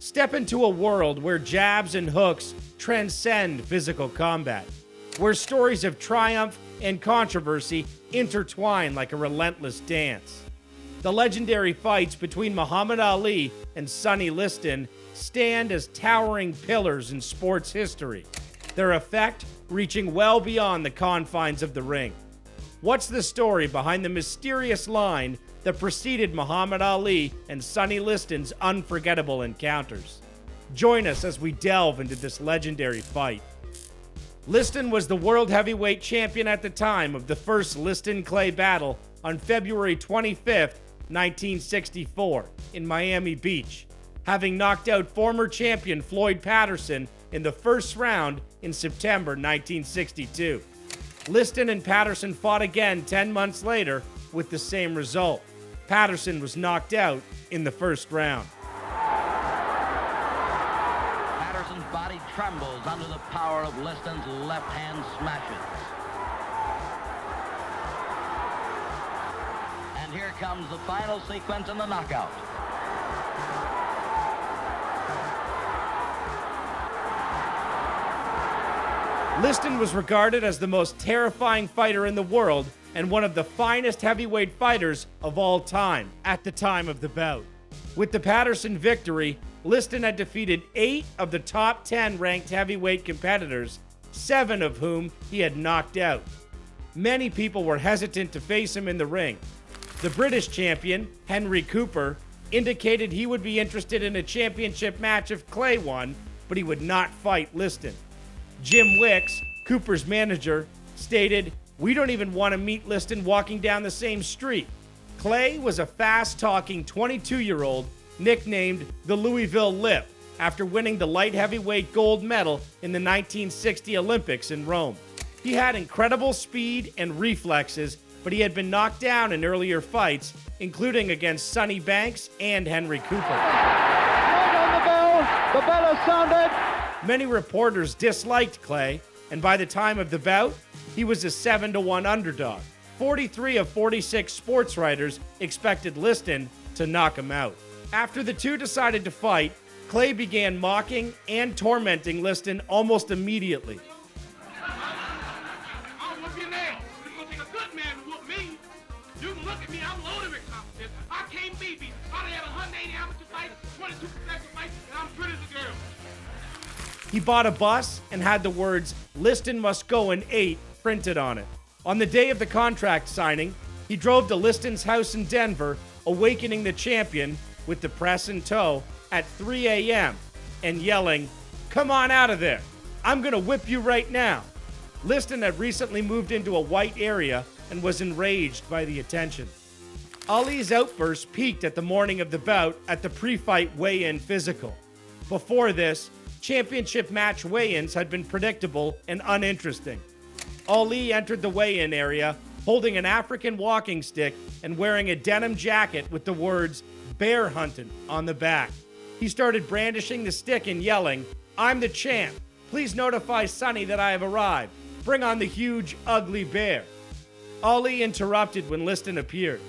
Step into a world where jabs and hooks transcend physical combat, where stories of triumph and controversy intertwine like a relentless dance. The legendary fights between Muhammad Ali and Sonny Liston stand as towering pillars in sports history, their effect reaching well beyond the confines of the ring. What's the story behind the mysterious line that preceded Muhammad Ali and Sonny Liston's unforgettable encounters? Join us as we delve into this legendary fight. Liston was the world heavyweight champion at the time of the first Liston-Clay battle on February 25th, 1964, in Miami Beach, having knocked out former champion Floyd Patterson in the first round in September 1962. Liston and Patterson fought again 10 months later with the same result. Patterson was knocked out in the first round. Patterson's body trembles under the power of Liston's left-hand smashes. And here comes the final sequence in the knockout. Liston was regarded as the most terrifying fighter in the world and one of the finest heavyweight fighters of all time at the time of the bout. With the Patterson victory, Liston had defeated 8 of the top 10 ranked heavyweight competitors, 7 of whom he had knocked out. Many people were hesitant to face him in the ring. The British champion, Henry Cooper, indicated he would be interested in a championship match if Clay won, but he would not fight Liston. Jim Wicks, Cooper's manager, stated, "We don't even want to meet Liston walking down the same street." Clay was a fast-talking 22-year-old nicknamed the Louisville Lip after winning the light heavyweight gold medal in the 1960 Olympics in Rome. He had incredible speed and reflexes, but he had been knocked down in earlier fights, including against Sonny Banks and Henry Cooper. Right on the bell. The bell has sounded. Many reporters disliked Clay, and by the time of the bout, he was a 7-1 underdog. 43 of 46 sports writers expected Liston to knock him out. After the two decided to fight, Clay began mocking and tormenting Liston almost immediately. I'll whoop you now. It's gonna take a good man to whoop me. You can look at me, I'm loaded with confidence. I can't be beat. I done had 180 amateur fights, 22 professional fights, and I'm good as a girl. He bought a bus and had the words, "Liston must go in 8" printed on it. On the day of the contract signing, he drove to Liston's house in Denver, awakening the champion with the press in tow at 3 a.m. and yelling, "Come on out of there. I'm going to whip you right now." Liston had recently moved into a white area and was enraged by the attention. Ali's outburst peaked at the morning of the bout at the pre-fight weigh-in physical. Before this, championship match weigh-ins had been predictable and uninteresting. Ali entered the weigh-in area holding an African walking stick and wearing a denim jacket with the words "Bear Huntin'" on the back. He started brandishing the stick and yelling, "I'm the champ. Please notify Sonny that I have arrived. Bring on the huge, ugly bear." Ali interrupted when Liston appeared.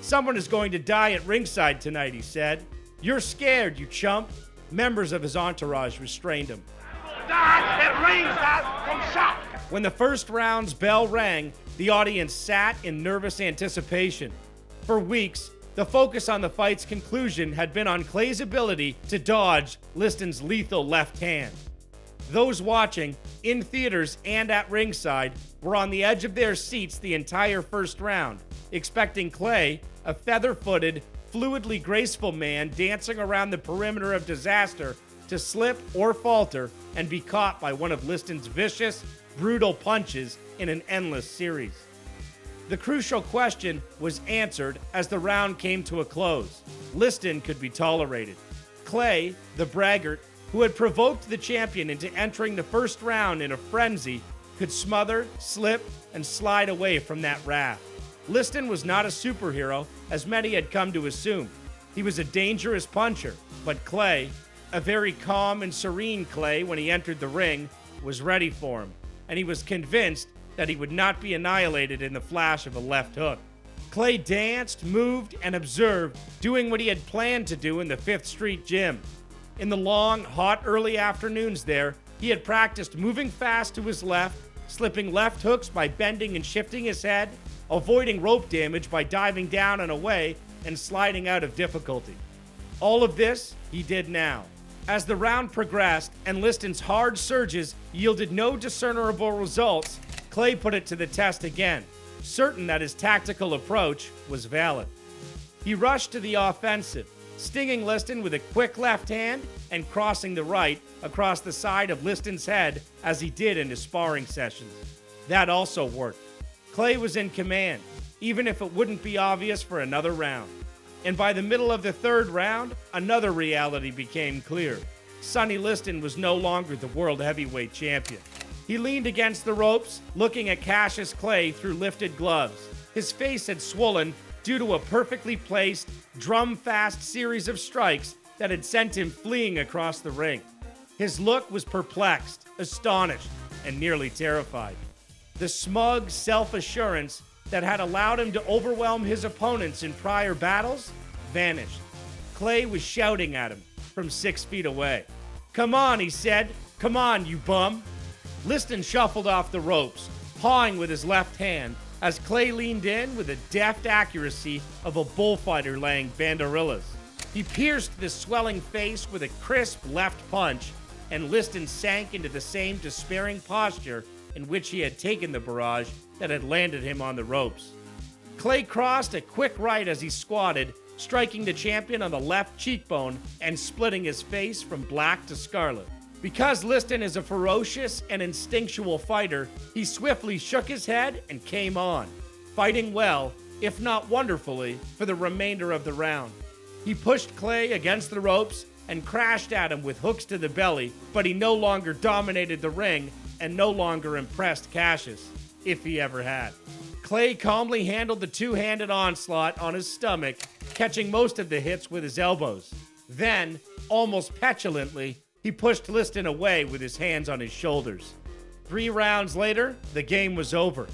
"Someone is going to die at ringside tonight," he said. "You're scared, you chump." Members of his entourage restrained him. When the first round's bell rang, the audience sat in nervous anticipation. For weeks, the focus on the fight's conclusion had been on Clay's ability to dodge Liston's lethal left hand. Those watching, in theaters and at ringside, were on the edge of their seats the entire first round, expecting Clay, a feather-footed, fluidly graceful man dancing around the perimeter of disaster, to slip or falter and be caught by one of Liston's vicious, brutal punches in an endless series. The crucial question was answered as the round came to a close. Liston could be tolerated. Clay, the braggart, who had provoked the champion into entering the first round in a frenzy, could smother, slip, and slide away from that wrath. Liston was not a superhero, as many had come to assume. He was a dangerous puncher, but Clay, a very calm and serene Clay when he entered the ring, was ready for him, and he was convinced that he would not be annihilated in the flash of a left hook. Clay danced, moved, and observed, doing what he had planned to do in the 5th Street gym. In the long, hot early afternoons there, he had practiced moving fast to his left, slipping left hooks by bending and shifting his head, avoiding rope damage by diving down and away, and sliding out of difficulty. All of this he did now. As the round progressed and Liston's hard surges yielded no discernible results, Clay put it to the test again, certain that his tactical approach was valid. He rushed to the offensive, stinging Liston with a quick left hand and crossing the right across the side of Liston's head as he did in his sparring sessions. That also worked. Clay was in command, even if it wouldn't be obvious for another round. And by the middle of the third round, another reality became clear. Sonny Liston was no longer the world heavyweight champion. He leaned against the ropes, looking at Cassius Clay through lifted gloves. His face had swollen due to a perfectly placed, drum-fast series of strikes that had sent him fleeing across the ring. His look was perplexed, astonished, and nearly terrified. The smug self-assurance that had allowed him to overwhelm his opponents in prior battles vanished. Clay was shouting at him from 6 feet away. "Come on," he said. "Come on, you bum." Liston shuffled off the ropes, pawing with his left hand, as Clay leaned in with the deft accuracy of a bullfighter laying banderillas. He pierced the swelling face with a crisp left punch, and Liston sank into the same despairing posture in which he had taken the barrage that had landed him on the ropes. Clay crossed a quick right as he squatted, striking the champion on the left cheekbone and splitting his face from black to scarlet. Because Liston is a ferocious and instinctual fighter, he swiftly shook his head and came on, fighting well, if not wonderfully, for the remainder of the round. He pushed Clay against the ropes and crashed at him with hooks to the belly, but he no longer dominated the ring and no longer impressed Cassius, if he ever had. Clay calmly handled the two-handed onslaught on his stomach, catching most of the hits with his elbows. Then, almost petulantly, he pushed Liston away with his hands on his shoulders. 3 rounds later, the game was over.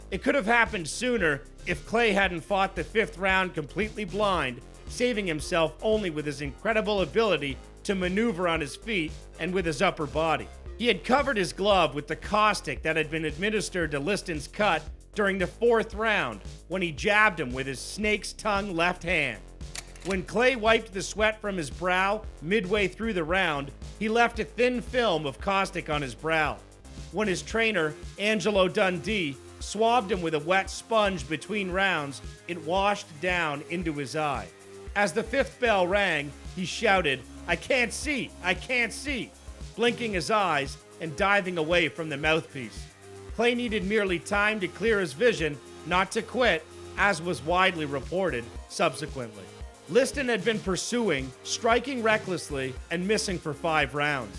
It could have happened sooner if Clay hadn't fought the 5th round completely blind, saving himself only with his incredible ability to maneuver on his feet and with his upper body. He had covered his glove with the caustic that had been administered to Liston's cut during the 4th round when he jabbed him with his snake's tongue left hand. When Clay wiped the sweat from his brow midway through the round, he left a thin film of caustic on his brow. When his trainer, Angelo Dundee, swabbed him with a wet sponge between rounds, it washed down into his eye. As the 5th bell rang, he shouted, "I can't see! I can't see!" blinking his eyes and diving away from the mouthpiece. Clay needed merely time to clear his vision, not to quit, as was widely reported subsequently. Liston had been pursuing, striking recklessly, and missing for 5 rounds.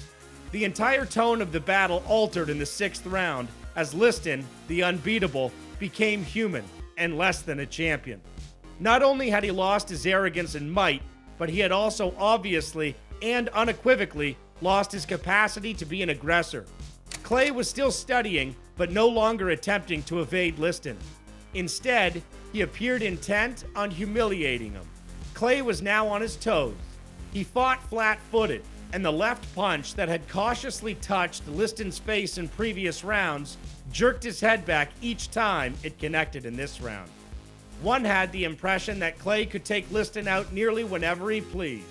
The entire tone of the battle altered in the 6th round as Liston, the unbeatable, became human and less than a champion. Not only had he lost his arrogance and might, but he had also obviously and unequivocally lost his capacity to be an aggressor. Clay was still studying, but no longer attempting to evade Liston. Instead, he appeared intent on humiliating him. Clay was now on his toes. He fought flat-footed, and the left punch that had cautiously touched Liston's face in previous rounds jerked his head back each time it connected in this round. One had the impression that Clay could take Liston out nearly whenever he pleased.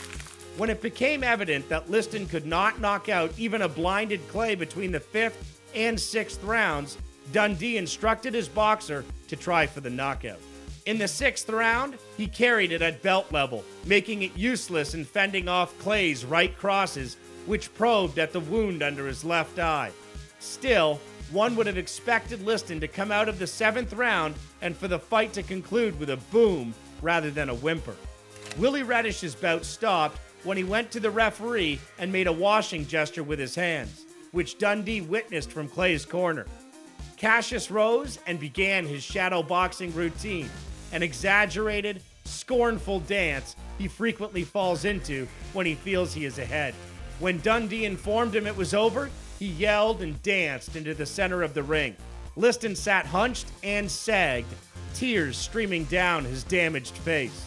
When it became evident that Liston could not knock out even a blinded Clay between the 5th and 6th rounds, Dundee instructed his boxer to try for the knockout. In the 6th round, he carried it at belt level, making it useless in fending off Clay's right crosses, which probed at the wound under his left eye. Still, one would have expected Liston to come out of the 7th round and for the fight to conclude with a boom rather than a whimper. Willie Reddish's bout stopped when he went to the referee and made a washing gesture with his hands, which Dundee witnessed from Clay's corner. Cassius rose and began his shadow boxing routine, an exaggerated, scornful dance he frequently falls into when he feels he is ahead. When Dundee informed him it was over, he yelled and danced into the center of the ring. Liston sat hunched and sagged, tears streaming down his damaged face.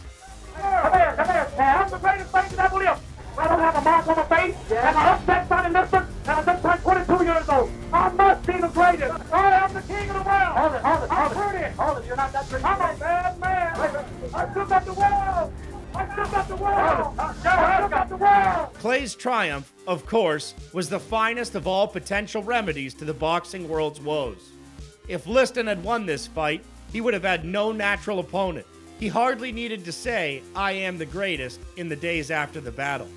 Come here, Sam. I'm the greatest fighter that will live. I don't have a mark on my face, and I upset Sonny Liston, and I just turned 22 years old. I must be the greatest. I am the king of the world. I'm pretty. Hold it, you're not that pretty. I'm a bad man. I took up the world. I took up the world. I took up the world. Clay's triumph, of course, was the finest of all potential remedies to the boxing world's woes. If Liston had won this fight, he would have had no natural opponent. He hardly needed to say, "I am the greatest," in the days after the battle.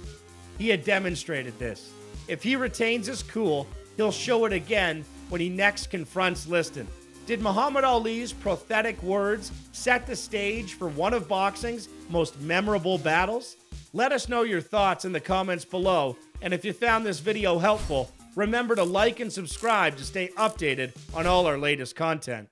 He had demonstrated this. If he retains his cool, he'll show it again when he next confronts Liston. Did Muhammad Ali's prophetic words set the stage for one of boxing's most memorable battles? Let us know your thoughts in the comments below, and if you found this video helpful, remember to like and subscribe to stay updated on all our latest content.